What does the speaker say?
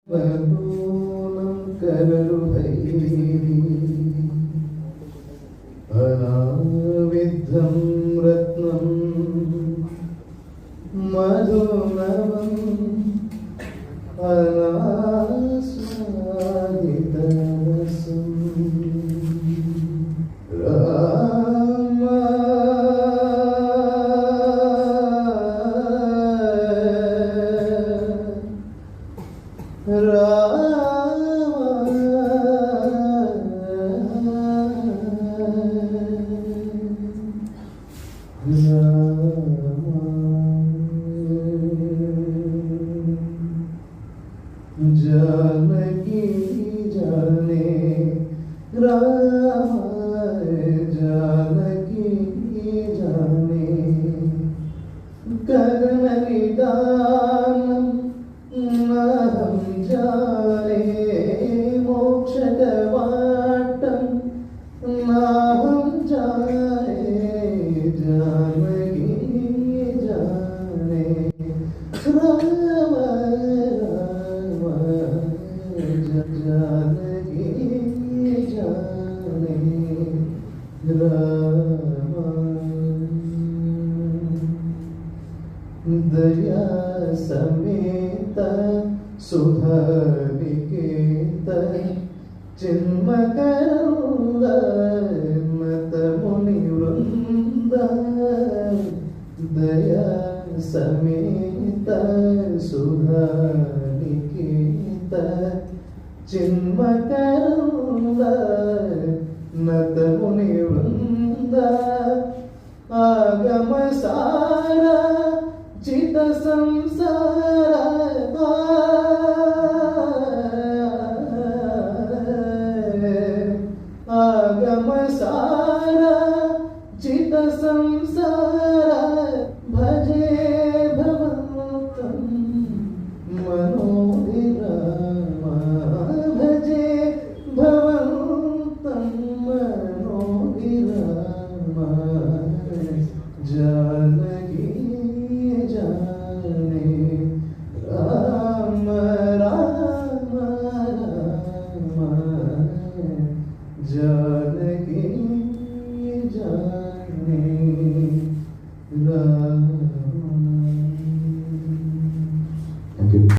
मनूनं कररुहैः अनाविद्धं रत्नं मधुनवम् अनास्वादितरसम् जानकी जाने राम जानकी जाने गगन निदानम महम जाने मोक्षकवाटम नाहम जाने जानकी जाने राम जानकी जाने राम दया समेत सुधा निकेत चिन्मकरंद मत मुनि वृंद दया समेत सुधा निकेत चिन्मकरंद नत मुनि वृंद आगम सारा चित संसारा